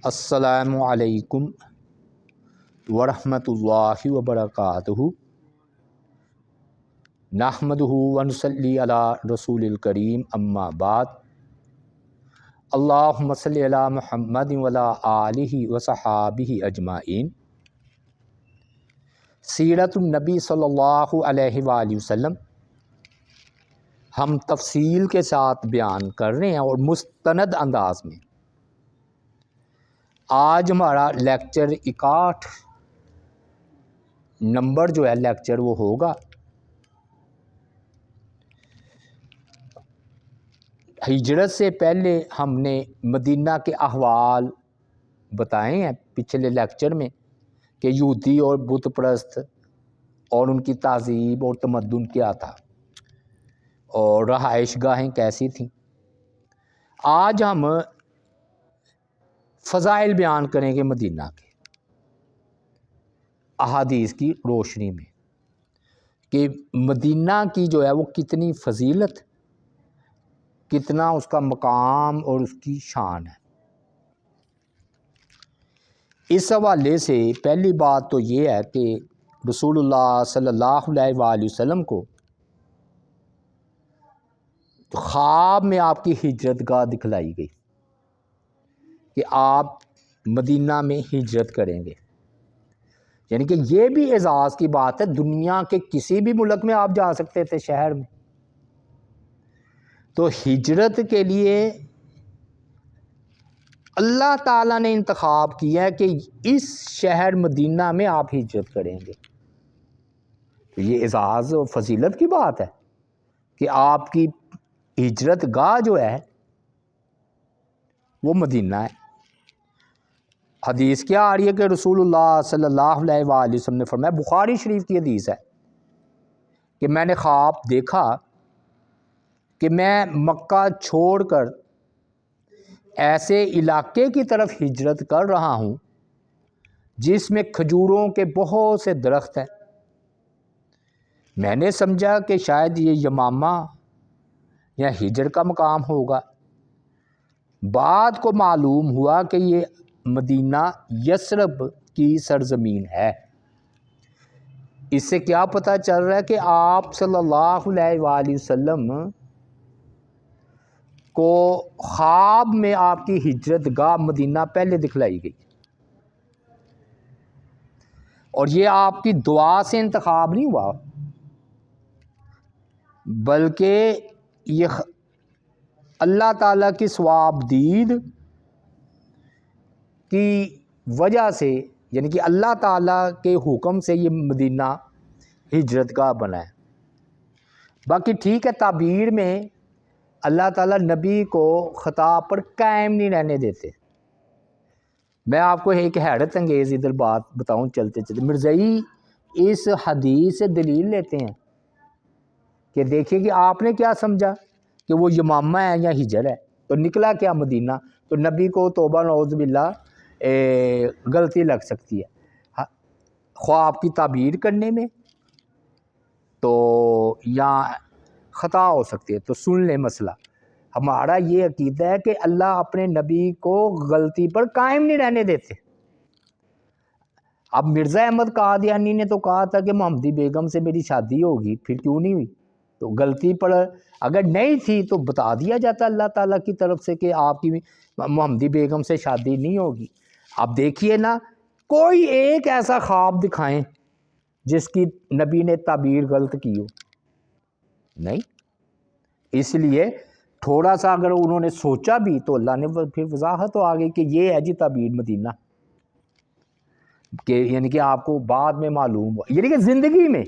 السلام علیکم ورحمۃ اللہ وبرکاتہ۔ نحمدہ ونصلی علی رسول الکریم، اما بعد۔ اللہم صلی علی محمد وعلی آلہ وصحابہ اجمعین۔ سیرت النبی صلی اللہ علیہ وآلہ وسلم ہم تفصیل کے ساتھ بیان کر رہے ہیں اور مستند انداز میں۔ آج ہمارا لیکچر 61 نمبر جو ہے لیکچر وہ ہوگا ہجرت سے پہلے ہم نے مدینہ کے احوال بتائے ہیں پچھلے لیکچر میں کہ یہودی اور بت پرست اور ان کی تہذیب اور تمدن کیا تھا اور رہائش گاہیں کیسی تھیں۔ آج ہم فضائل بیان کریں گے مدینہ کے احادیث کی روشنی میں کہ مدینہ کی جو ہے وہ کتنی فضیلت، کتنا اس کا مقام اور اس کی شان ہے۔ اس حوالے سے پہلی بات تو یہ ہے کہ رسول اللہ صلی اللہ علیہ وآلہ وسلم کو خواب میں آپ کی ہجرت گاہ دکھلائی گئی کہ آپ مدینہ میں ہجرت کریں گے، یعنی کہ یہ بھی اعزاز کی بات ہے۔ دنیا کے کسی بھی ملک میں آپ جا سکتے تھے، شہر میں، تو ہجرت کے لیے اللہ تعالیٰ نے انتخاب کیا ہے کہ اس شہر مدینہ میں آپ ہجرت کریں گے۔ تو یہ اعزاز و فضیلت کی بات ہے کہ آپ کی ہجرت گاہ جو ہے وہ مدینہ ہے۔ حدیث کیا آ رہی ہے کہ رسول اللہ صلی اللہ علیہ وآلہ وسلم نے فرمایا، بخاری شریف کی حدیث ہے کہ میں نے خواب دیکھا کہ میں مکہ چھوڑ کر ایسے علاقے کی طرف ہجرت کر رہا ہوں جس میں کھجوروں کے بہت سے درخت ہیں۔ میں نے سمجھا کہ شاید یہ یمامہ یا ہجر کا مقام ہوگا۔ بعد کو معلوم ہوا کہ یہ مدینہ یثرب کی سرزمین ہے۔ اس سے کیا پتہ چل رہا ہے کہ آپ صلی اللہ علیہ وآلہ وسلم کو خواب میں آپ کی ہجرت گاہ مدینہ پہلے دکھلائی گئی، اور یہ آپ کی دعا سے انتخاب نہیں ہوا، بلکہ یہ اللہ تعالیٰ کی ثواب دید کی وجہ سے، یعنی کہ اللہ تعالیٰ کے حکم سے یہ مدینہ ہجرت گاہ بنا ہے۔ باقی ٹھیک ہے، تعبیر میں اللہ تعالیٰ نبی کو خطا پر قائم نہیں رہنے دیتے۔ میں آپ کو ایک حیرت انگیز ادھر بات بتاؤں چلتے چلتے۔ مرزائی اس حدیث سے دلیل لیتے ہیں کہ دیکھیے کہ آپ نے کیا سمجھا کہ وہ یمامہ ہے یا ہجر ہے، تو نکلا کیا مدینہ۔ تو نبی کو توبہ نعوذ باللہ غلطی لگ سکتی ہے، خواہ آپ کی تعبیر کرنے میں تو یا خطا ہو سکتی ہے۔ تو سن لیں مسئلہ، ہمارا یہ عقیدہ ہے کہ اللہ اپنے نبی کو غلطی پر قائم نہیں رہنے دیتے۔ اب مرزا احمد قادیانی نے تو کہا تھا کہ محمدی بیگم سے میری شادی ہوگی، پھر کیوں نہیں ہوئی؟ تو غلطی پر اگر نہیں تھی تو بتا دیا جاتا اللہ تعالیٰ کی طرف سے کہ آپ کی محمدی بیگم سے شادی نہیں ہوگی۔ اب دیکھیے نا، کوئی ایک ایسا خواب دکھائیں جس کی نبی نے تعبیر غلط کی ہو، نہیں۔ اس لیے تھوڑا سا اگر انہوں نے سوچا بھی تو اللہ نے پھر وضاحت تو آ گئی کہ یہ ہے جی تعبیر مدینہ، کہ یعنی کہ آپ کو بعد میں معلوم ہوا، یعنی کہ زندگی میں۔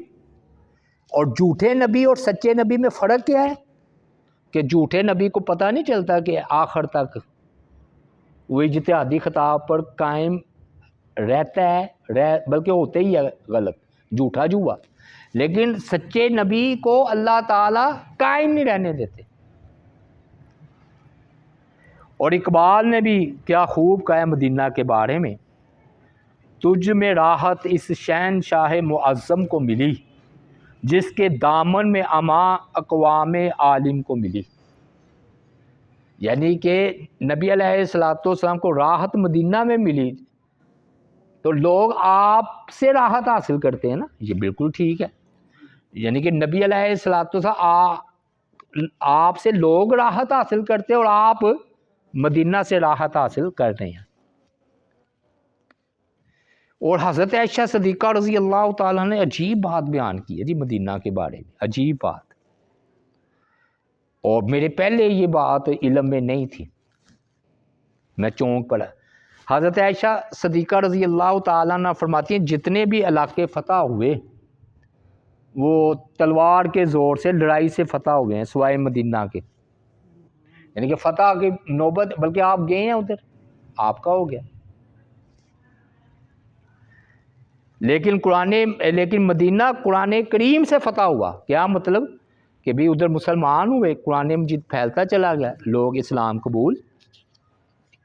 اور جھوٹے نبی اور سچے نبی میں فرق کیا ہے کہ جھوٹے نبی کو پتہ نہیں چلتا کہ آخر تک وہ اجتہادی خطاب پر قائم رہتا ہے، بلکہ ہوتے ہی ہے غلط، جھوٹا جوا۔ لیکن سچے نبی کو اللہ تعالیٰ قائم نہیں رہنے دیتے۔ اور اقبال نے بھی کیا خوب کہا ہے مدینہ کے بارے میں، تجھ میں راحت اس شہنشاہ معظم کو ملی جس کے دامن میں اما اقوام عالم کو ملی۔ یعنی کہ نبی علیہ الصلوۃ والسلام کو راحت مدینہ میں ملی تو لوگ آپ سے راحت حاصل کرتے ہیں نا، یہ بالکل ٹھیک ہے۔ یعنی کہ نبی علیہ الصلوۃ والسلام آپ سے لوگ راحت حاصل کرتے ہیں اور آپ مدینہ سے راحت حاصل کر رہے ہیں۔ اور حضرت عائشہ صدیقہ رضی اللہ تعالیٰ نے عجیب بات بیان کی ہے جی مدینہ کے بارے میں، عجیب بات، اور میرے پہلے یہ بات علم میں نہیں تھی، میں چونک پڑا۔ حضرت عائشہ صدیقہ رضی اللہ تعالیٰ عنہ فرماتی ہیں جتنے بھی علاقے فتح ہوئے وہ تلوار کے زور سے، لڑائی سے فتح ہوئے ہیں سوائے مدینہ کے، یعنی کہ فتح کی نوبت، بلکہ آپ گئے ہیں ادھر، آپ کا ہو گیا، لیکن مدینہ قرآن کریم سے فتح ہوا۔ کیا مطلب؟ کہ بھی ادھر مسلمان ہوئے، قرآن مجید پھیلتا چلا گیا، لوگ اسلام قبول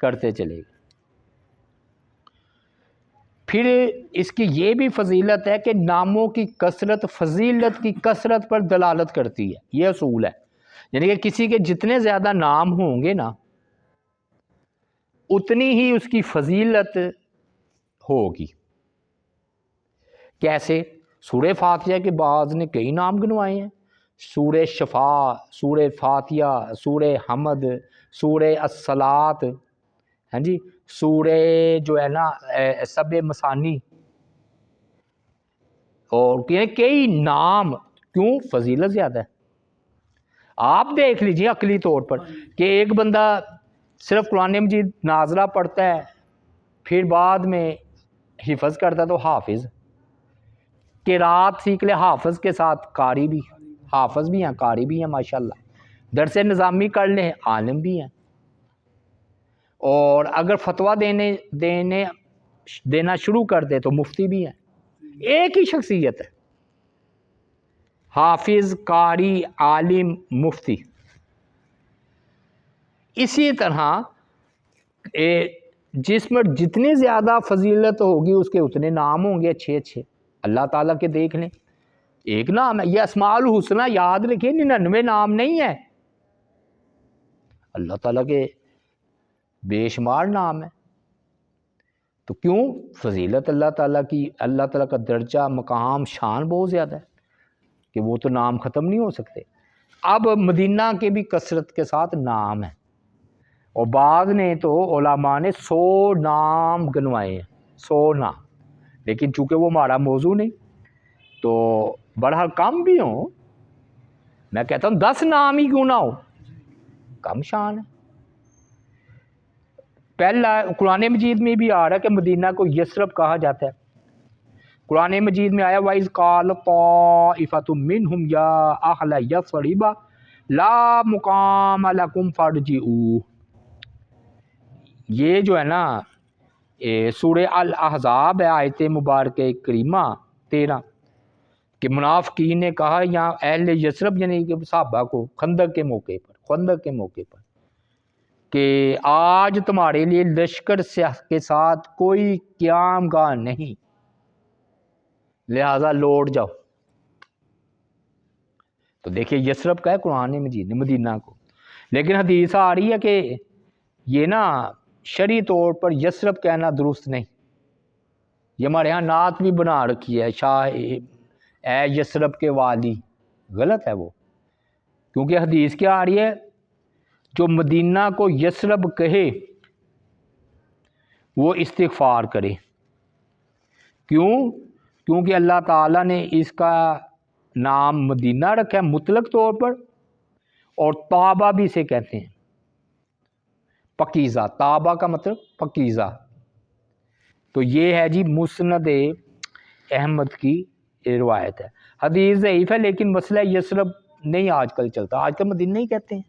کرتے چلے گئے۔ پھر اس کی یہ بھی فضیلت ہے کہ ناموں کی کثرت فضیلت کی کثرت پر دلالت کرتی ہے، یہ اصول ہے، یعنی کہ کسی کے جتنے زیادہ نام ہوں گے نا اتنی ہی اس کی فضیلت ہوگی۔ کیسے؟ سورہ فاتحہ کے بعض نے کئی نام گنوائے ہیں، سورہ شفا، سورہ فاتحہ، سورہ حمد، سورہ الصلاۃ، ہاں جی، سورہ جو ہے نا سبع مثانی، اور کئی نام، کیوں؟ فضیلت زیادہ ہے۔ آپ دیکھ لیجیے عقلی طور پر کہ ایک بندہ صرف قرآن مجید ناظرہ پڑھتا ہے پھر بعد میں حفظ کرتا ہے تو حافظ، قرات سیکھ لے حافظ کے ساتھ قاری بھی، حافظ بھی ہیں قاری بھی ہیں ماشاءاللہ، درس نظامی کر لیں عالم بھی ہیں، اور اگر فتویٰ دینا شروع کر دے تو مفتی بھی ہیں، ایک ہی شخصیت ہے، حافظ، قاری، عالم، مفتی۔ اسی طرح جس میں جتنی زیادہ فضیلت ہوگی اس کے اتنے نام ہوں گے اچھے اچھے۔ اللہ تعالیٰ کے دیکھ لیں، ایک نام ہے، یہ اسماء الحسنہ یاد رکھیں 99 نام نہیں ہے، اللہ تعالیٰ کے بے شمار نام ہے۔ تو کیوں؟ فضیلت اللہ تعالیٰ کی، اللہ تعالیٰ کا درجہ، مقام، شان بہت زیادہ ہے کہ وہ تو نام ختم نہیں ہو سکتے۔ اب مدینہ کے بھی کثرت کے ساتھ نام ہیں، اور بعض نے تو علماء نے 100 نام گنوائے ہیں، 100 نام، لیکن چونکہ وہ ہمارا موضوع نہیں تو بہرحال کم بھی ہوں، میں کہتا ہوں 10 نام ہی کیوں نہ ہو، کم شان ہے۔ پہلا قرآن مجید میں بھی آ رہا ہے کہ مدینہ کو یثرب کہا جاتا ہے، قرآن مجید میں آیا وَإِذْ قَالَ طَائِفَةٌ مِّنْهُمْ يَا أَهْلَ يَثْرِبَ لَا مُقَامَ لَكُمْ فَارْجِعُوا، یہ جو ہے نا سورہ الاحزاب ہے، آیت مبارکہ کریمہ 13، کہ منافقین نے کہا یہاں اہل یثرب یعنی کہ صحابہ کو خندق کے موقع پر کہ آج تمہارے لیے لشکر کے ساتھ کوئی قیام گاہ نہیں، لہذا لوٹ جاؤ۔ تو دیکھیے یثرب کا ہے قرآن مجید نے مدینہ کو، لیکن حدیث آ رہی ہے کہ یہ نا شرعی طور پر یثرب کہنا درست نہیں، یہ ہمارے ہاں نعت بھی بنا رکھی ہے، شاہ اے یثرب کے والی، غلط ہے وہ، کیونکہ حدیث کیا آ رہی ہے، جو مدینہ کو یثرب کہے وہ استغفار کرے، کیوں؟ کیونکہ اللہ تعالیٰ نے اس کا نام مدینہ رکھا ہے مطلق طور پر، اور طابہ بھی اسے کہتے ہیں، پکیزہ، طابہ کا مطلب پکیزہ۔ تو یہ ہے جی مسند احمد کی روایت ہے، حدیث ضعیف ہے، لیکن مسئلہ یثرب نہیں آج کل چلتا، آج کل مدینہ ہی کہتے ہیں،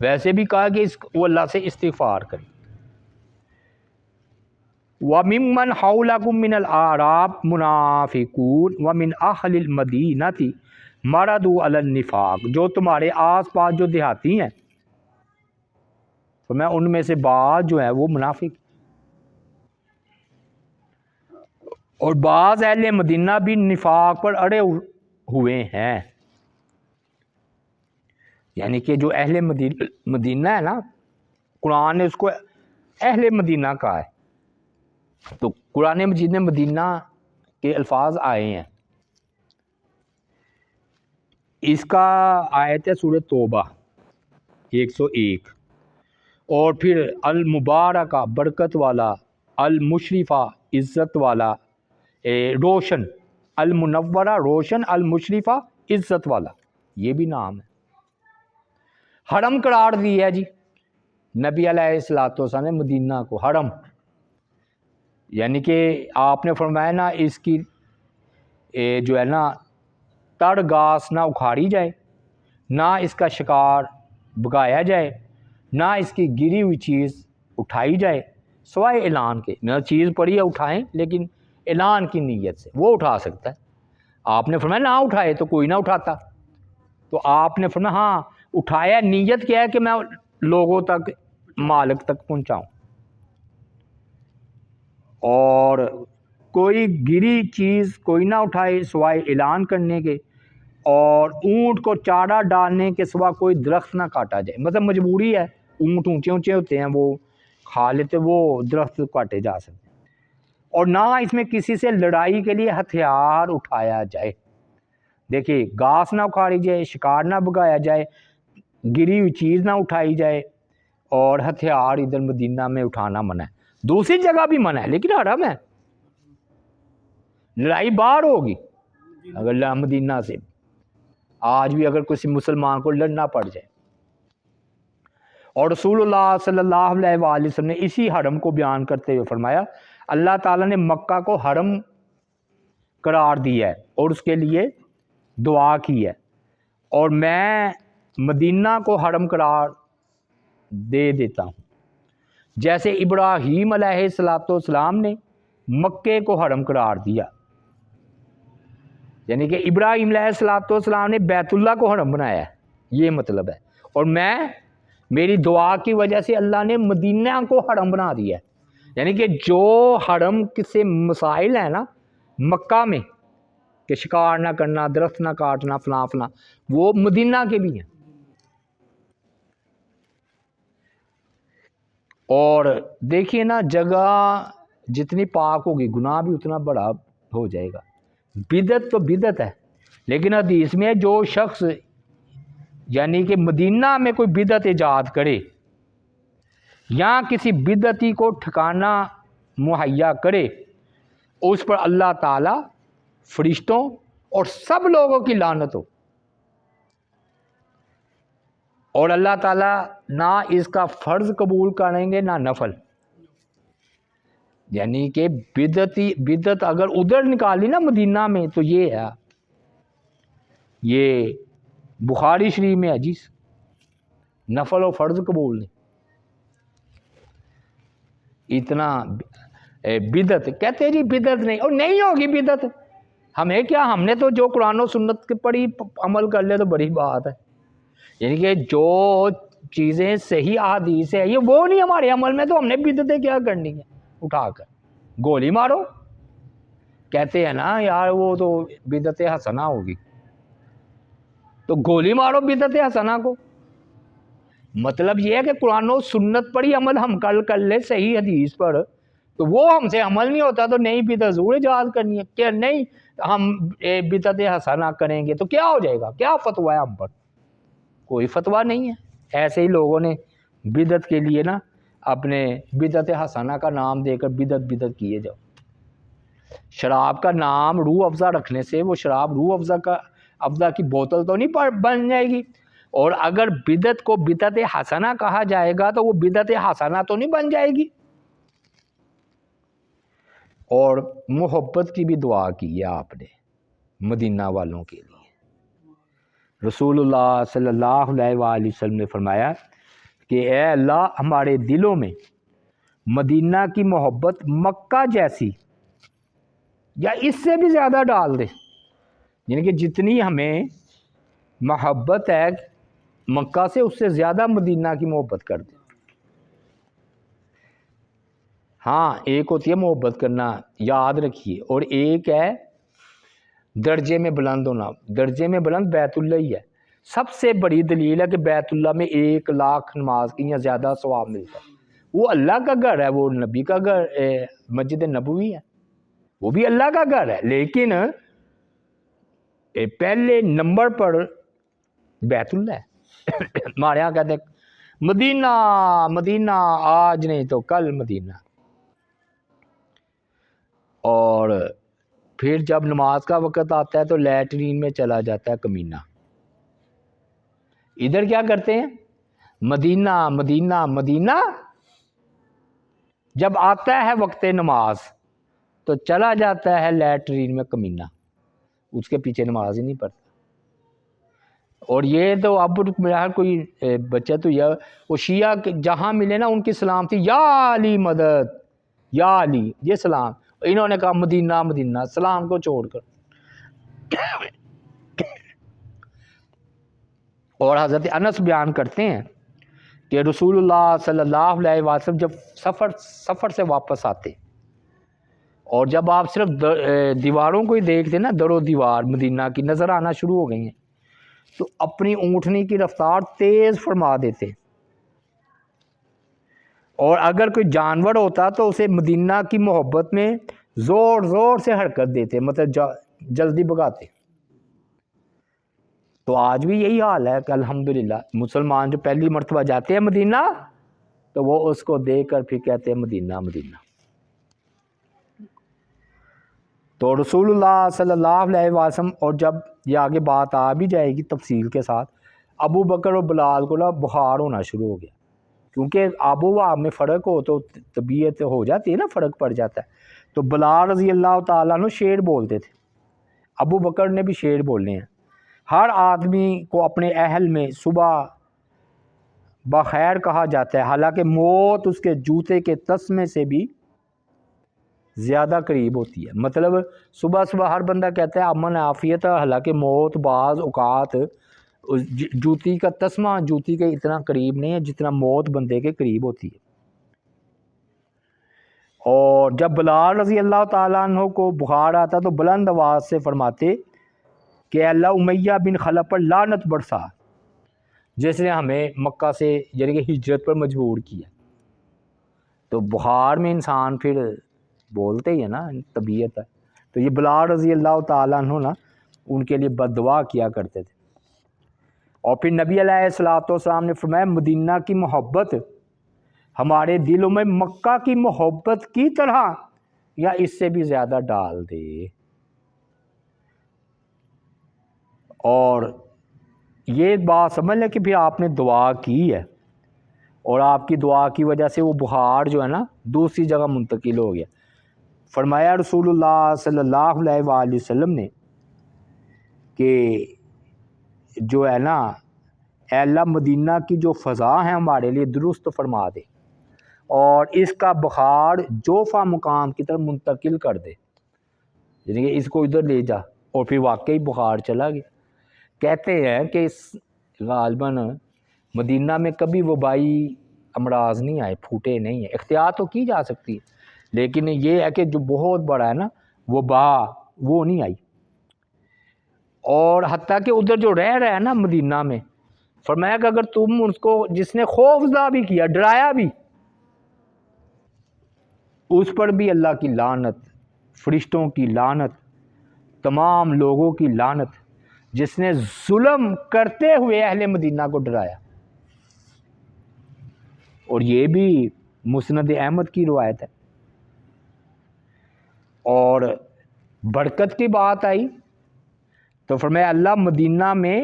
ویسے بھی کہا کہ وہ اللہ سے استغفار کرے۔ وَمِمَّنْ حَوْلَكُم مِّنَ الْأَعْرَابِ مُنَافِقُونَ وَمِنْ أَهْلِ الْمَدِينَةِ مَرَضُوا عَلَى النِّفَاقِ، جو تمہارے آس پاس جو دیہاتی ہیں تو میں ان میں سے بعض جو ہیں وہ منافق، اور بعض اہل مدینہ بھی نفاق پر اڑے ہوئے ہیں۔ یعنی کہ جو اہل مدینہ ہے نا، قرآن نے اس کو اہل مدینہ کہا ہے، تو قرآن مجید میں مدینہ کے الفاظ آئے ہیں۔ اس کا آیت ہے سورہ توبہ 101، اور پھر المبارکہ برکت والا، المشرفہ عزت والا، روشن، المنورہ روشن، المشرفہ عزت والا، یہ بھی نام ہے۔ حرم قرار دیا ہے جی نبی علیہ الصلوۃ والسلام نے مدینہ کو حرم، یعنی کہ آپ نے فرمایا نا اس کی جو ہے نا تڑ گھاس نہ اکھاڑی جائے، نہ اس کا شکار بگایا جائے، نہ اس کی گری ہوئی چیز اٹھائی جائے، سوائے اعلان کے۔ نہ چیز پڑی ہے اٹھائیں، لیکن اعلان کی نیت سے وہ اٹھا سکتا ہے۔ آپ نے فرمایا نہ اٹھائے تو کوئی نہ اٹھاتا، تو آپ نے فرمایا ہاں اٹھایا، نیت کیا ہے کہ میں لوگوں تک، مالک تک پہنچاؤں، اور کوئی گری چیز کوئی نہ اٹھائے سوائے اعلان کرنے کے، اور اونٹ کو چارہ ڈالنے کے سوا کوئی درخت نہ کاٹا جائے۔ مطلب مجبوری ہے، اونٹ اونچے اونچے ہوتے ہیں وہ کھا لیتے، وہ درخت کاٹے جا سکتے ہیں، اور نہ اس میں کسی سے لڑائی کے لیے ہتھیار اٹھایا جائے۔ دیکھیے گھاس نہ اکھاڑی جائے، شکار نہ بگایا جائے، گری ہوئی چیز نہ اٹھائی جائے، اور ہتھیار ادھر مدینہ میں اٹھانا منع ہے۔ دوسری جگہ بھی منع ہے لیکن حرم ہے، لڑائی باہر ہوگی اگر مدینہ سے، آج بھی اگر کسی مسلمان کو لڑنا پڑ جائے۔ اور رسول اللہ صلی اللہ علیہ وآلہ وسلم نے اسی حرم کو بیان کرتے ہوئے فرمایا اللہ تعالیٰ نے مکہ کو حرم قرار دیا ہے اور اس کے لیے دعا کی ہے، اور میں مدینہ کو حرم قرار دے دیتا ہوں، جیسے ابراہیم علیہ السلام نے مکے کو حرم قرار دیا، یعنی کہ ابراہیم علیہ السلام نے بیت اللہ کو حرم بنایا ہے، یہ مطلب ہے۔ اور میری دعا کی وجہ سے اللہ نے مدینہ کو حرم بنا دیا ہے، یعنی کہ جو حرم سے مسائل ہیں نا مکہ میں کہ شکار نہ کرنا، درخت نہ کاٹنا، فلاں فلاں، وہ مدینہ کے بھی ہیں۔ اور دیکھیے نا جگہ جتنی پاک ہوگی گناہ بھی اتنا بڑا ہو جائے گا۔ بدعت تو بدعت ہے، لیکن حدیث میں جو شخص یعنی کہ مدینہ میں کوئی بدعت ایجاد کرے یا کسی بدعتی کو ٹھکانہ مہیا کرے، اس پر اللہ تعالیٰ، فرشتوں اور سب لوگوں کی لعنت ہو، اور اللہ تعالیٰ نہ اس کا فرض قبول کریں گے نہ نفل۔ یعنی کہ بدعت اگر ادھر نکالی نا مدینہ میں تو یہ ہے، یہ بخاری شریف میں ہے جی، نفل و فرض قبول نہیں، اتنا بدعت کہتے ہیں جی بدعت نہیں، اور نہیں ہوگی بدعت، ہمیں کیا، ہم نے تو جو قرآن و سنت کے پڑھی عمل کر لے تو بڑی بات ہے۔ یعنی کہ جو چیزیں صحیح احادیث ہے یہ وہ نہیں ہمارے عمل میں، تو ہم نے بدعتیں کیا کرنی ہے، اٹھا کر گولی مارو، کہتے ہیں نا یار وہ تو بدعت حسنہ ہوگی، تو گولی مارو بدعت حسنہ کو۔ مطلب یہ ہے کہ قرآن و سنت پر ہی عمل ہم کر لیں صحیح حدیث پر، تو وہ ہم سے عمل نہیں ہوتا تو نئی بدعت ضرور ایجاد کرنی ہے کہ نہیں ہم بدعت حسنہ کریں گے تو کیا ہو جائے گا، کیا فتویٰ ہے ہم پر، کوئی فتویٰ نہیں ہے۔ ایسے ہی لوگوں نے بدعت کے لیے نا اپنے بدعت حسنہ کا نام دے کر بدعت کیے جاؤ۔ شراب کا نام روح افزا رکھنے سے وہ شراب روح افزا کی بوتل تو نہیں بن جائے گی، اور اگر بدعت کو بدعت حسنہ کہا جائے گا تو وہ بدعت حسنہ تو نہیں بن جائے گی۔ اور محبت کی بھی دعا کی ہے آپ نے مدینہ والوں کے لیے۔ رسول اللہ صلی اللہ علیہ وآلہ وسلم نے فرمایا کہ اے اللہ ہمارے دلوں میں مدینہ کی محبت مکہ جیسی یا اس سے بھی زیادہ ڈال دے، یعنی کہ جتنی ہمیں محبت ہے مکہ سے اس سے زیادہ مدینہ کی محبت کر دے۔ ہاں ایک ہوتی ہے محبت کرنا، یاد رکھیے، اور ایک ہے درجے میں بلند ہونا۔ درجے میں بلند بیت اللہ ہی ہے، سب سے بڑی دلیل ہے کہ بیت اللہ میں 1,00,000 نماز کی یا زیادہ ثواب ملتا ہے۔ وہ اللہ کا گھر ہے، وہ نبی کا گھر، مسجد نبوی ہے، وہ بھی اللہ کا گھر ہے، لیکن پہلے نمبر پر بیت اللہ ہے۔ ہمارے یہاں کہتے ہیں مدینہ مدینہ، آج نہیں تو کل مدینہ۔ اور پھر جب نماز کا وقت آتا ہے تو لیٹرین میں چلا جاتا ہے کمینہ۔ ادھر کیا کرتے ہیں؟ مدینہ مدینہ مدینہ، جب آتا ہے وقت نماز تو چلا جاتا ہے لیٹرین میں کمینہ، اس کے پیچھے نماز ہی نہیں پڑھتا۔ اور یہ تو اب میرا کوئی بچہ تو یہ وہ شیعہ جہاں ملے نا ان کی سلامتی یا علی مدد یا علی، یہ سلام، انہوں نے کہا مدینہ مدینہ، سلام کو چھوڑ کر۔ اور حضرت انس بیان کرتے ہیں کہ رسول اللہ صلی اللہ علیہ وسلم جب سفر سے واپس آتے اور جب آپ صرف دیواروں کو ہی دیکھتے نا، در و دیوار مدینہ کی نظر آنا شروع ہو گئی ہیں، تو اپنی اونٹنی کی رفتار تیز فرما دیتے، اور اگر کوئی جانور ہوتا تو اسے مدینہ کی محبت میں زور زور سے حرکت دیتے، مطلب جلدی بھگاتے۔ تو آج بھی یہی حال ہے کہ الحمدللہ مسلمان جو پہلی مرتبہ جاتے ہیں مدینہ تو وہ اس کو دیکھ کر پھر کہتے ہیں مدینہ مدینہ۔ تو رسول اللہ صلی اللہ علیہ وسلم، اور جب یہ آگے بات آ بھی جائے گی تفصیل کے ساتھ، ابو بکر اور بلال کو نا بخار ہونا شروع ہو گیا، کیونکہ آب و ہوا میں فرق ہو تو طبیعت ہو جاتی ہے نا، فرق پڑ جاتا ہے۔ تو بلال رضی اللہ تعالیٰ عنہ شعر بولتے تھے، ابو بکر نے بھی شعر بولنے ہیں۔ ہر آدمی کو اپنے اہل میں صبح بخیر کہا جاتا ہے، حالانکہ موت اس کے جوتے کے تسمے سے بھی زیادہ قریب ہوتی ہے۔ مطلب صبح صبح ہر بندہ کہتا ہے امن عافیت، حالانکہ موت بعض اوقات جوتی کا تسمہ جوتی کے اتنا قریب نہیں ہے جتنا موت بندے کے قریب ہوتی ہے۔ اور جب بلال رضی اللہ تعالیٰ عنہ کو بخار آتا تو بلند آواز سے فرماتے کہ اللہ امیہ بن خلف پر لعنت برسا، جس نے ہمیں مکہ سے یعنی کہ ہجرت پر مجبور کیا۔ تو بخار میں انسان پھر بولتے ہی ہے نا، طبیعت ہے۔ تو یہ بلال رضی اللہ تعالیٰ عنہ نا ان کے لیے بد دعا کیا کرتے تھے۔ اور پھر نبی علیہ الصلوۃ والسلام نے فرمایا مدینہ کی محبت ہمارے دلوں میں مکہ کی محبت کی طرح یا اس سے بھی زیادہ ڈال دے۔ اور یہ بات سمجھ لیں کہ پھر آپ نے دعا کی ہے، اور آپ کی دعا کی وجہ سے وہ بخار جو ہے نا دوسری جگہ منتقل ہو گیا۔ فرمایا رسول اللہ صلی اللہ علیہ وآلہ وسلم نے کہ جو ہے نا اے اللہ مدینہ کی جو فضا ہے ہمارے لیے درست فرما دے، اور اس کا بخار جوفا مقام کی طرف منتقل کر دے، یعنی کہ اس کو ادھر لے جا۔ اور پھر واقعی بخار چلا گیا۔ کہتے ہیں کہ غالباً مدینہ میں کبھی وبائی امراض نہیں آئے، پھوٹے نہیں ہیں، احتیاط تو کی جا سکتی ہے، لیکن یہ ہے کہ جو بہت بڑا ہے نا وبا وہ نہیں آئی۔ اور حتیٰ کہ ادھر جو رہ رہا ہے نا مدینہ میں، فرمایا کہ اگر تم اس کو جس نے خوف زدہ بھی کیا، ڈرایا بھی، اس پر بھی اللہ کی لعنت، فرشتوں کی لعنت، تمام لوگوں کی لعنت، جس نے ظلم کرتے ہوئے اہل مدینہ کو ڈرایا۔ اور یہ بھی مسند احمد کی روایت ہے۔ اور برکت کی بات آئی تو فرمایا اللہ مدینہ میں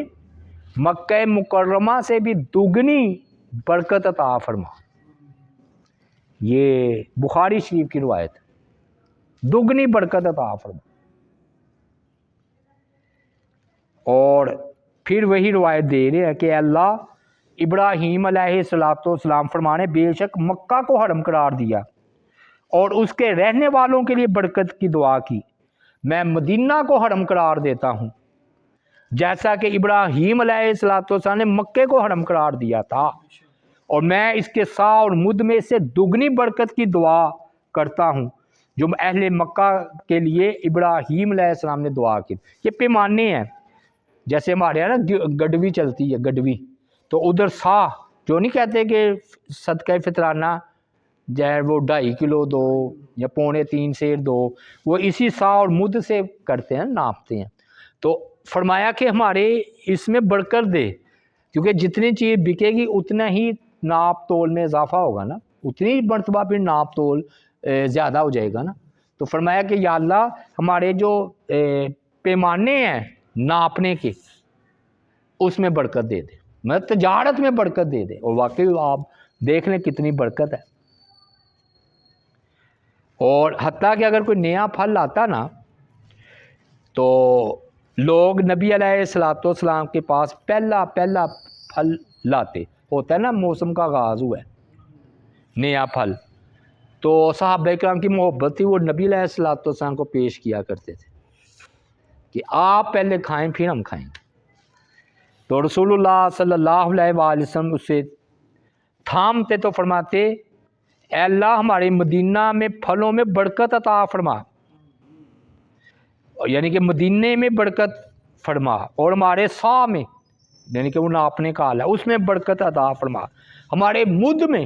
مکہ مکرمہ سے بھی دگنی برکت عطا فرما۔ یہ بخاری شریف کی روایت ہے، دگنی برکت عطا فرما۔ اور پھر وہی روایت دے رہے ہیں کہ اللہ ابراہیم علیہ السلام فرمانے بے شک مکہ کو حرم قرار دیا اور اس کے رہنے والوں کے لیے برکت کی دعا کی، میں مدینہ کو حرم قرار دیتا ہوں جیسا کہ ابراہیم علیہ السلام نے مکے کو حرم قرار دیا تھا، اور میں اس کے سا اور مد میں سے دگنی برکت کی دعا کرتا ہوں جو اہل مکہ کے لیے ابراہیم علیہ السلام نے دعا کی۔ یہ پیمانے ہیں، جیسے ہمارے یہاں نا گڈوی چلتی ہے، گڈوی، تو ادھر سا جو نہیں کہتے کہ صدقہ فطرانہ جائے وہ 2.5 کلو دو یا 2.25 سیر دو، وہ اسی سا اور مد سے کرتے ہیں، ناپتے ہیں۔ تو فرمایا کہ ہمارے اس میں برکت دے، کیونکہ جتنی چیز بکے گی اتنا ہی ناپ تول میں اضافہ ہوگا نا، اتنی مرتبہ پھر ناپ تول زیادہ ہو جائے گا نا۔ تو فرمایا کہ یا اللہ ہمارے جو پیمانے ہیں ناپنے کے اس میں برکت دے دے، مطلب تجارت میں برکت دے دے۔ اور واقعی آپ دیکھ لیں کتنی برکت ہے۔ اور حتیٰ کہ اگر کوئی نیا پھل آتا نا تو لوگ نبی علیہ السلام کے پاس پہلا پھل لاتے، ہوتا ہے نا موسم کا آغاز ہوا ہے نیا پھل، تو صحابہ کرام کی محبت تھی، وہ نبی علیہ السلام کو پیش کیا کرتے تھے کہ آپ پہلے کھائیں پھر ہم کھائیں۔ تو رسول اللہ صلی اللہ علیہ وآلہ وسلم اسے تھامتے تو فرماتے اے اللہ ہمارے مدینہ میں پھلوں میں برکت عطا فرما، یعنی کہ مدینے میں برکت فرما، اور ہمارے سا میں یعنی کہ وہ ناپنے کا حال ہے اس میں برکت عطا فرما، ہمارے مد میں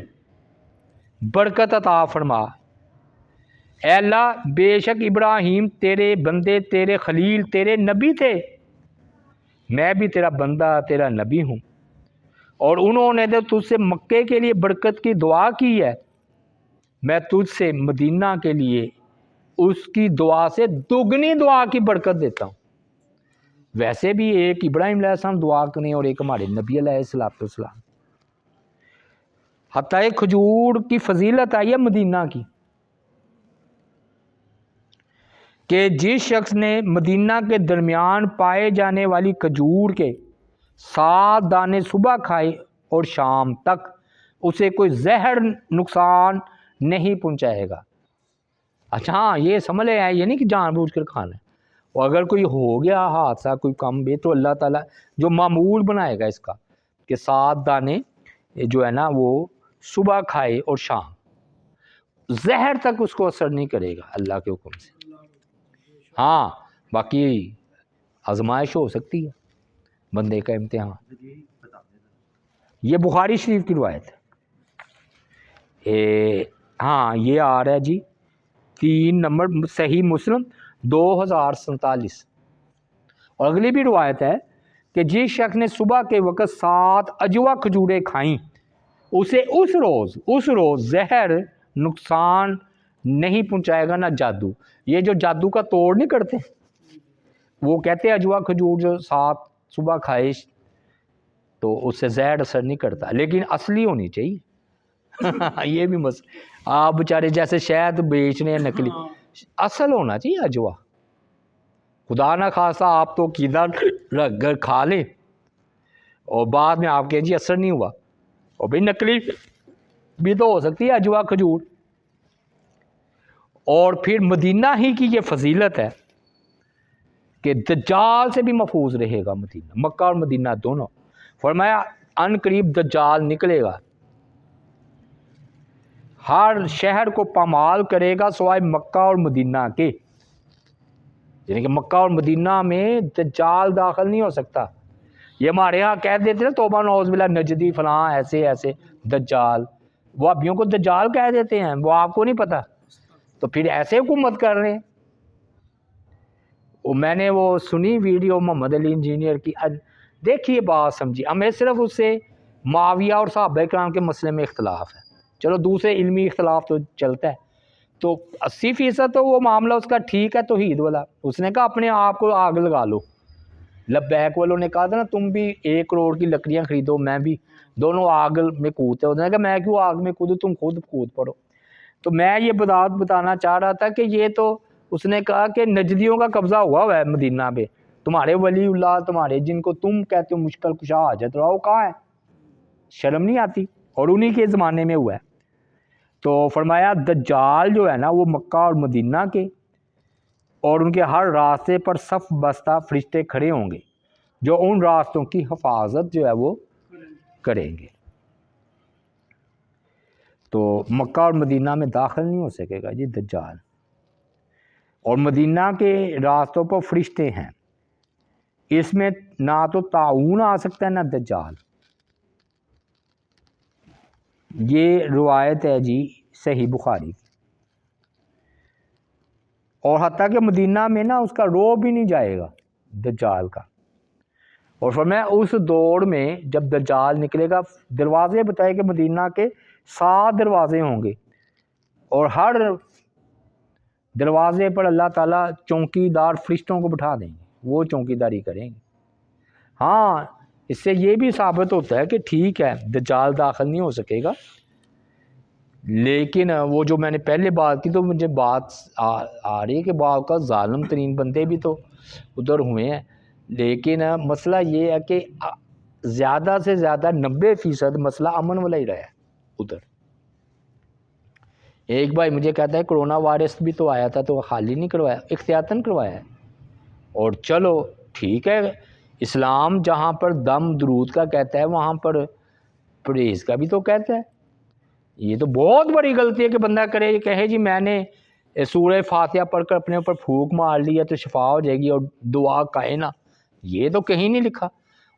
برکت عطا فرما۔ اے اللہ بے شک ابراہیم تیرے بندے، تیرے خلیل، تیرے نبی تھے، میں بھی تیرا بندہ تیرا نبی ہوں، اور انہوں نے تو تجھ سے مکے کے لیے برکت کی دعا کی ہے، میں تجھ سے مدینہ کے لیے اس کی دعا سے دگنی دعا کی برکت دیتا ہوں۔ ویسے بھی ایک ابراہیم علیہ السلام دعا کریں اور ایک ہمارے نبی علیہ السلام، حتیٰ کھجور کی فضیلت آئی ہے مدینہ کی کہ جس شخص نے مدینہ کے درمیان پائے جانے والی کھجور کے 7 دانے صبح کھائے اور شام تک اسے کوئی زہر نقصان نہیں پہنچائے گا۔ اچھا ہاں یہ سمجھ لے آئے، یہ نہیں کہ جان بوجھ کر کھانا ہے، اور اگر کوئی ہو گیا حادثہ کوئی کم بے تو اللہ تعالیٰ جو معمول بنائے گا اس کا کہ 7 دانے جو ہے نا وہ صبح کھائے اور شام، زہر تک اس کو اثر نہیں کرے گا اللہ کے حکم سے۔ ہاں باقی آزمائش ہو سکتی ہے بندے کا امتحان۔ یہ بخاری شریف کی روایت ہے۔ ہاں یہ آ رہا ہے جی 3 نمبر صحیح مسلم 2047، اور اگلی بھی روایت ہے کہ جس شخص نے صبح کے وقت 7 اجوا کھجوریں کھائیں اسے اس روز زہر نقصان نہیں پہنچائے گا نہ جادو۔ یہ جو جادو کا توڑ نہیں کرتے وہ کہتے ہیں اجوا کھجور جو 7 صبح کھائے تو اس سے زہر اثر نہیں کرتا، لیکن اصلی ہونی چاہیے یہ بھی آپ بیچارے جیسے شہد بیچ رہے ہیں نکلی، اصل ہونا چاہیے اجوا، خدا نہ خواستہ آپ تو قیدا رکھ کر کھا لیں اور بعد میں آپ کہیں جی اثر نہیں ہوا، اور بھئی نکلی بھی تو ہو سکتی ہے اجوا کھجور۔ اور پھر مدینہ ہی کی یہ فضیلت ہے کہ دجال سے بھی محفوظ رہے گا مدینہ، مکہ اور مدینہ دونوں۔ فرمایا ان قریب دجال نکلے گا، ہر شہر کو پامال کرے گا سوائے مکہ اور مدینہ کے، یعنی کہ مکہ اور مدینہ میں دجال داخل نہیں ہو سکتا۔ یہ ہمارے ہاں کہہ دیتے نا توبہ نعوذ باللہ نجدی فلاں ایسے دجال، وہ ابھیوں کو دجال کہہ دیتے ہیں، وہ آپ کو نہیں پتہ، تو پھر ایسے حکومت کر رہے ہیں۔ میں نے وہ سنی ویڈیو محمد علی انجینئر کی، دیکھیے بات سمجھیے، ہمیں صرف اس سے معاویہ اور صحابہ کرام کے مسئلے میں اختلاف ہے، چلو دوسرے علمی اختلاف تو چلتا ہے، تو 80% تو وہ معاملہ اس کا ٹھیک ہے توحید والا، اس نے کہا اپنے آپ کو آگ لگا لو، لبیک والوں نے کہا تھا نا تم بھی 1 کروڑ کی لکڑیاں خریدو میں بھی، دونوں آگ میں کودتے، اس نے کہا میں کیوں آگ میں کودوں، تم خود کود پڑو۔ تو میں یہ بتانا چاہ رہا تھا کہ یہ تو اس نے کہا کہ نجدیوں کا قبضہ ہوا ہے مدینہ پہ، تمہارے ولی اللہ تمہارے جن کو تم کہتے ہو مشکل کشا حاجت رہا، وہ کہاں ہے؟ شرم نہیں آتی؟ اور انہی کے زمانے میں ہوا ہے۔ تو فرمایا دجال جو ہے نا وہ مکہ اور مدینہ کے اور ان کے ہر راستے پر صف بستہ فرشتے کھڑے ہوں گے جو ان راستوں کی حفاظت جو ہے وہ کریں گے۔ تو مکہ اور مدینہ میں داخل نہیں ہو سکے گا جی دجال، اور مدینہ کے راستوں پر فرشتے ہیں، اس میں نہ تو طاعون آ سکتا ہے نہ دجال. یہ روایت ہے جی صحیح بخاری کی. اور حتیٰ کہ مدینہ میں نا اس کا رو بھی نہیں جائے گا دجال کا. اور فرمایا اس دور میں جب دجال نکلے گا، دروازے بتائے کہ مدینہ کے 7 دروازے ہوں گے، اور ہر دروازے پر اللہ تعالیٰ چوکی دار فرشتوں کو بٹھا دیں گے، وہ چوکی داری کریں گے. ہاں اس سے یہ بھی ثابت ہوتا ہے کہ ٹھیک ہے دجال داخل نہیں ہو سکے گا، لیکن وہ جو میں نے پہلے بات کی تو مجھے بات آ رہی ہے کہ بعض کا ظالم ترین بندے بھی تو ادھر ہوئے ہیں. لیکن مسئلہ یہ ہے کہ زیادہ سے زیادہ 90% مسئلہ امن والا ہی رہا ہے ادھر. ایک بھائی مجھے کہتا ہے کرونا وائرس بھی تو آیا تھا تو خالی نہیں کروایا، احتیاطاً کروایا ہے. اور چلو ٹھیک ہے، اسلام جہاں پر دم درود کا کہتا ہے وہاں پر پرہیز کا بھی تو کہتا ہے. یہ تو بہت بڑی غلطی ہے کہ بندہ کرے، یہ کہے جی میں نے سورہ فاتحہ پڑھ کر اپنے اوپر پھونک مار لیا تو شفا ہو جائے گی اور دعا کہے نا، یہ تو کہیں نہیں لکھا.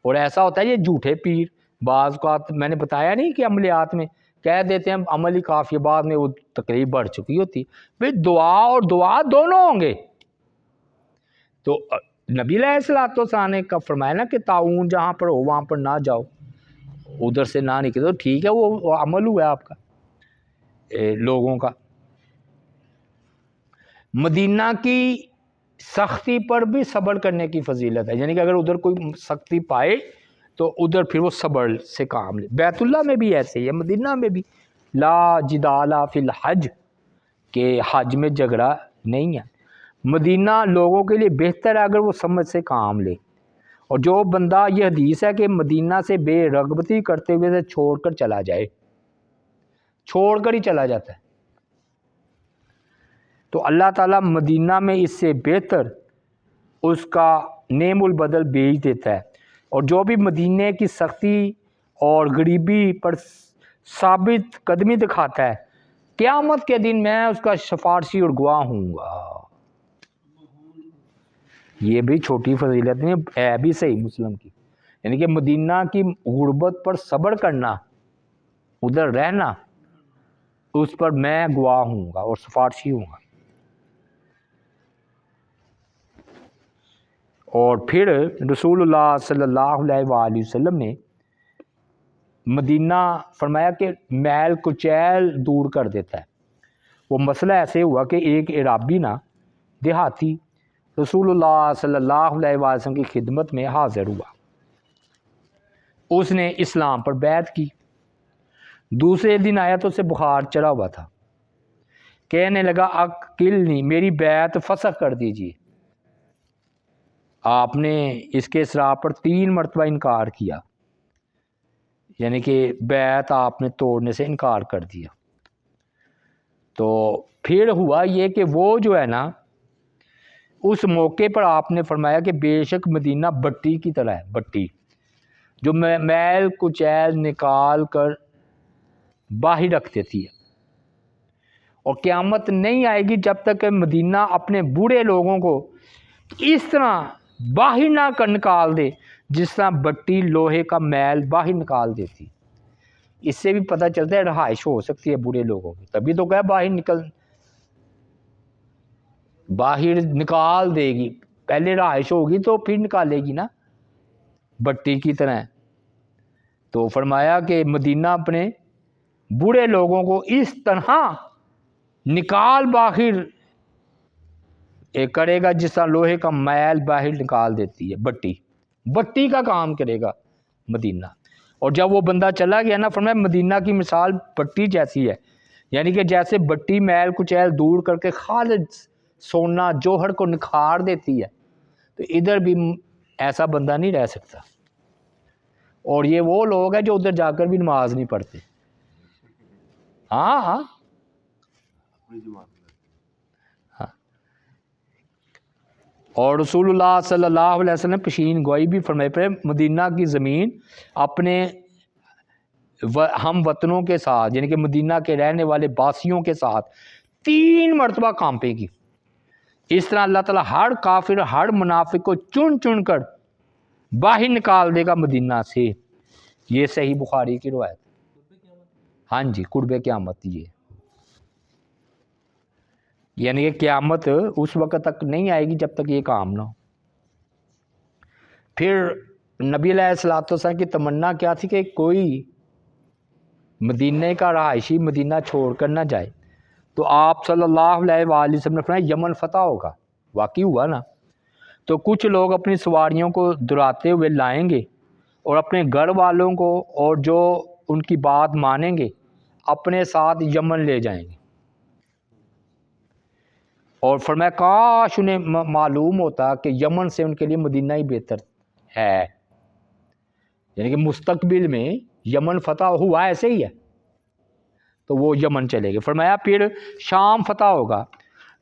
اور ایسا ہوتا ہے یہ جھوٹے پیر بعض کا، میں نے بتایا نہیں کہ عملیات میں کہہ دیتے ہیں عمل ہی کافی، بعد میں وہ تکلیف بڑھ چکی ہوتی. بھئی دعا اور دعا دونوں ہوں گے. تو نبی علیہ الصلوۃ والسلام نے فرمایا نا کہ طاعون جہاں پر ہو وہاں پر نہ جاؤ، ادھر سے نہ نکلو. ٹھیک ہے وہ عمل ہوا آپ کا لوگوں کا. مدینہ کی سختی پر بھی صبر کرنے کی فضیلت ہے، یعنی کہ اگر ادھر کوئی سختی پائے تو ادھر پھر وہ صبر سے کام لے. بیت اللہ میں بھی ایسے ہی ہے، مدینہ میں بھی لا جدال فی الحج، کہ حج میں جھگڑا نہیں ہے. مدینہ لوگوں کے لیے بہتر ہے اگر وہ سمجھ سے کام لے. اور جو بندہ، یہ حدیث ہے کہ مدینہ سے بے رغبتی کرتے ہوئے سے چھوڑ کر چلا جائے، چھوڑ کر ہی چلا جاتا ہے، تو اللہ تعالیٰ مدینہ میں اس سے بہتر اس کا نعم البدل بھیج دیتا ہے. اور جو بھی مدینے کی سختی اور غریبی پر ثابت قدمی دکھاتا ہے، قیامت کے دن میں اس کا شفارشی اور گواہ ہوں گا. یہ بھی چھوٹی فضیلت نہیں ہے، بھی صحیح مسلم کی، یعنی کہ مدینہ کی غربت پر صبر کرنا، ادھر رہنا، اس پر میں گواہ ہوں گا اور سفارشی ہوں گا. اور پھر رسول اللہ صلی اللہ علیہ وآلہ وسلم نے مدینہ فرمایا کہ میل کچیل دور کر دیتا ہے. وہ مسئلہ ایسے ہوا کہ ایک عرابی نا دیہاتی رسول اللہ صلی اللہ علیہ وآلہ وسلم کی خدمت میں حاضر ہوا. اس نے اسلام پر بیعت کی. دوسرے دن آیا تو اسے بخار چڑھا ہوا تھا. کہنے لگا اقلنی، میری بیعت فسخ کر دیجیے. آپ نے اس کے اصرار پر 3 مرتبہ انکار کیا، یعنی کہ بیعت آپ نے توڑنے سے انکار کر دیا. تو پھر ہوا یہ کہ وہ جو ہے نا، اس موقع پر آپ نے فرمایا کہ بے شک مدینہ بٹی کی طرح ہے، بٹی جو میل کچیل نکال کر باہر رکھ دیتی ہے. اور قیامت نہیں آئے گی جب تک کہ مدینہ اپنے بوڑھے لوگوں کو اس طرح باہر نہ کر نکال دے جس طرح بٹی لوہے کا میل باہر نکال دیتی. اس سے بھی پتہ چلتا ہے رہائش ہو سکتی ہے بوڑھے لوگوں کی، تبھی تو کہا باہر نکال دے گی، پہلے رہائش ہوگی تو پھر نکالے گی نا، بٹی کی طرح. تو فرمایا کہ مدینہ اپنے بوڑھے لوگوں کو اس طرح نکال باہر کرے گا جس طرح لوہے کا میل باہر نکال دیتی ہے بٹی کا کام کرے گا مدینہ. اور جب وہ بندہ چلا گیا نا، فرمایا مدینہ کی مثال بٹی جیسی ہے، یعنی کہ جیسے بٹی میل کچیل دور کر کے خالص سونا جوہر کو نکھار دیتی ہے، تو ادھر بھی ایسا بندہ نہیں رہ سکتا. اور یہ وہ لوگ ہیں جو ادھر جا کر بھی نماز نہیں پڑھتے. ہاں اور رسول اللہ صلی اللہ علیہ وسلم پیشین گوئی بھی فرمائے پہ مدینہ کی زمین اپنے ہم وطنوں کے ساتھ، یعنی کہ مدینہ کے رہنے والے باسیوں کے ساتھ 3 مرتبہ کانپے گی. اس طرح اللہ تعالیٰ ہر کافر، ہر منافق کو چن چن کر باہر نکال دے گا مدینہ سے۔ یہ صحیح بخاری کی روایت۔ ہاں جی، قرب قیامت یہ، یعنی کہ قیامت اس وقت تک نہیں آئے گی جب تک یہ کام نہ ہو۔ پھر نبی علیہ الصلوۃ والسلام کی تمنا کیا تھی کہ کوئی مدینہ کا رہائشی مدینہ چھوڑ کر نہ جائے، تو آپ صلی اللہ علیہ وآلہ وسلم نے فرمایا یمن فتح ہوگا، واقعی ہوا نا۔ تو کچھ لوگ اپنی سواریوں کو دراتے ہوئے لائیں گے اور اپنے گھر والوں کو اور جو ان کی بات مانیں گے اپنے ساتھ یمن لے جائیں گے۔ اور فرمایا کاش انہیں معلوم ہوتا کہ یمن سے ان کے لیے مدینہ ہی بہتر ہے، یعنی کہ مستقبل میں یمن فتح ہوا ایسے ہی ہے تو وہ یمن چلے گئے۔ فرمایا پھر شام فتح ہوگا،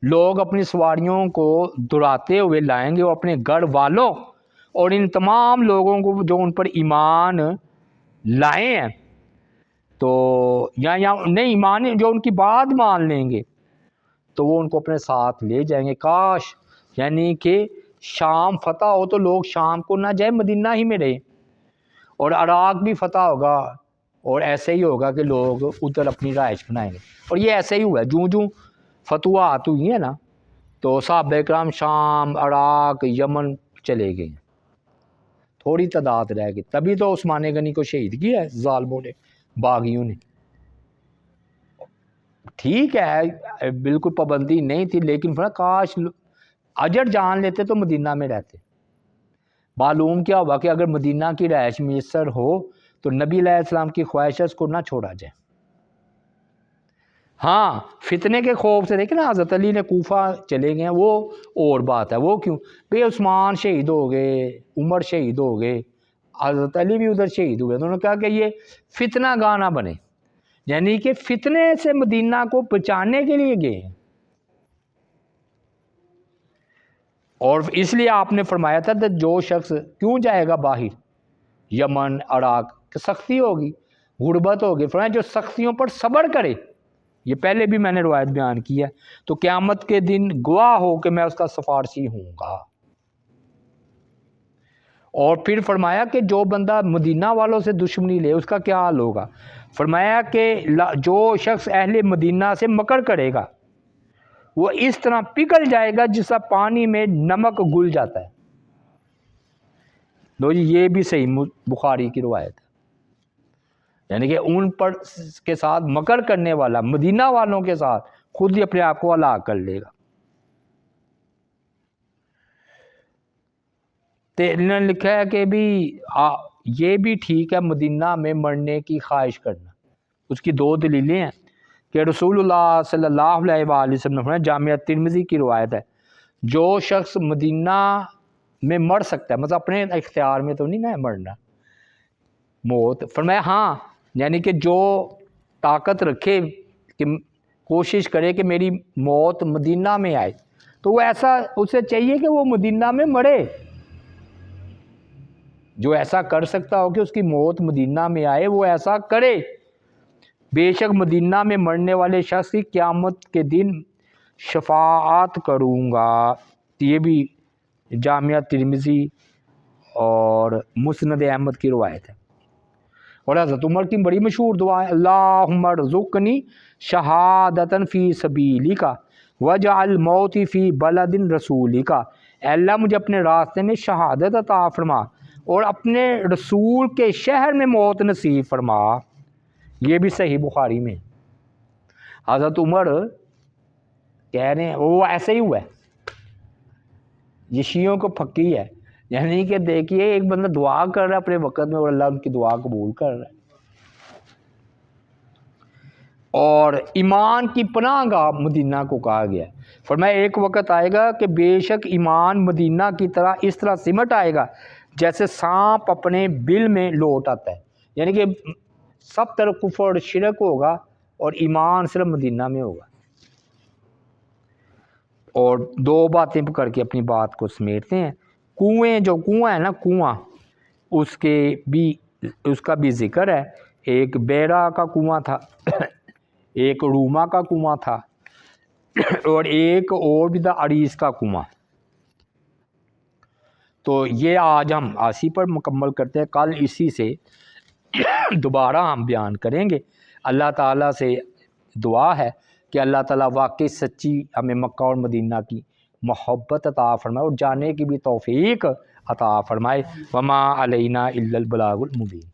لوگ اپنی سواریوں کو دراتے ہوئے لائیں گے اور اپنے گھر والوں اور ان تمام لوگوں کو جو ان پر ایمان لائے ہیں تو یا نہیں ایمان جو ان کی بات مان لیں گے تو وہ ان کو اپنے ساتھ لے جائیں گے۔ کاش یعنی کہ شام فتح ہو تو لوگ شام کو نہ جائیں، مدینہ ہی میں رہیں، اور عراق بھی فتح ہوگا اور ایسے ہی ہوگا کہ لوگ ادھر اپنی رہائش بنائیں گے۔ اور یہ ایسے ہی ہوا ہے، جوں جوں فتوحات ہوئی ہیں نا تو صحابہ کرام شام، عراق، یمن چلے گئے، تھوڑی تعداد رہ گئی۔ تبھی تو عثمان غنی کو شہید کیا ہے ظالموں نے، باغیوں نے۔ ٹھیک ہے بالکل پابندی نہیں تھی، لیکن کاش اجر جان لیتے تو مدینہ میں رہتے۔ معلوم کیا ہوا کہ اگر مدینہ کی رہائش میسر ہو تو نبی علیہ السلام کی خواہش ہے اس کو نہ چھوڑا جائے۔ ہاں فتنے کے خوف سے دیکھیں نا حضرت علی نے کوفہ چلے گئے ہیں، وہ اور بات ہے، وہ کیوں بھئی عثمان شہید ہو گئے، عمر شہید ہو گئے، حضرت علی بھی ادھر شہید ہوئے، انہوں نے کہا کہ یہ فتنہ گاہ نہ بنے، یعنی کہ فتنے سے مدینہ کو بچانے کے لیے گئے ہیں۔ اور اس لیے آپ نے فرمایا تھا کہ جو شخص کیوں جائے گا باہر یمن، عراق، کہ سختی ہوگی، غربت ہوگی، فرمایا جو سختیوں پر صبر کرے، یہ پہلے بھی میں نے روایت بیان کی ہے، تو قیامت کے دن گواہ ہو کہ میں اس کا سفارشی ہوں گا۔ اور پھر فرمایا کہ جو بندہ مدینہ والوں سے دشمنی لے اس کا کیا حال ہوگا؟ فرمایا کہ جو شخص اہل مدینہ سے مکر کرے گا وہ اس طرح پگھل جائے گا جیسا پانی میں نمک گل جاتا ہے۔ لو جی یہ بھی صحیح بخاری کی روایت ہے، یعنی کہ ان پر کے ساتھ مکر کرنے والا مدینہ والوں کے ساتھ خود ہی اپنے آپ کو ہلاک کر لے گا۔ تو انہوں نے لکھا ہے کہ بھی یہ بھی ٹھیک ہے مدینہ میں مرنے کی خواہش کرنا۔ اس کی دو دلیلیں ہیں کہ رسول اللہ صلی اللہ علیہ وآلہ وسلم نے جامعہ ترمذی کی روایت ہے، جو شخص مدینہ میں مر سکتا ہے، مطلب اپنے اختیار میں تو نہیں نا مرنا موت، فرمایا ہاں یعنی کہ جو طاقت رکھے کہ کوشش کرے کہ میری موت مدینہ میں آئے تو وہ ایسا اسے چاہیے کہ وہ مدینہ میں مرے، جو ایسا کر سکتا ہو کہ اس کی موت مدینہ میں آئے وہ ایسا کرے۔ بے شک مدینہ میں مرنے والے شخص کی قیامت کے دن شفاعت کروں گا۔ یہ بھی جامعہ ترمذی اور مسند احمد کی روایت ہے۔ اور حضرت عمر کی بڑی مشہور دعا ہے، اللہم ارزقنی شہادتاً فی سبیلک واجعل موتی فی بلد رسولک، اے اللہ مجھے اپنے راستے میں شہادت عطا فرما اور اپنے رسول کے شہر میں موت نصیب فرما۔ یہ بھی صحیح بخاری میں حضرت عمر کہہ رہے ہیں، وہ ایسے ہی ہوا ہے، یہ شیعوں کو پھکی ہے، یعنی کہ دیکھیے ایک بندہ دعا کر رہا ہے اپنے وقت میں اور اللہ ان کی دعا قبول کر رہا ہے۔ اور ایمان کی پناہ گاہ مدینہ کو کہا گیا ہے، فرمایا ایک وقت آئے گا کہ بے شک ایمان مدینہ کی طرح اس طرح سمٹ آئے گا جیسے سانپ اپنے بل میں لوٹ آتا ہے، یعنی کہ سب طرف کفر اور شرک ہوگا اور ایمان صرف مدینہ میں ہوگا۔ اور دو باتیں کر کے اپنی بات کو سمیٹتے ہیں۔ کنویں، جو کنواں ہے نا کنواں، اس کا بھی ذکر ہے، ایک بیرا کا کنواں تھا، ایک روما کا کنواں تھا اور ایک اور بھی تھا عریس کا کنواں۔ تو یہ آج ہم آسی پر مکمل کرتے ہیں، کل اسی سے دوبارہ ہم بیان کریں گے۔ اللہ تعالیٰ سے دعا ہے کہ اللہ تعالیٰ واقعی سچی ہمیں مکہ اور مدینہ کی محبت عطا فرمائے اور جانے کی بھی توفیق عطا فرمائے۔ وما علینا الا البلاغ المبین۔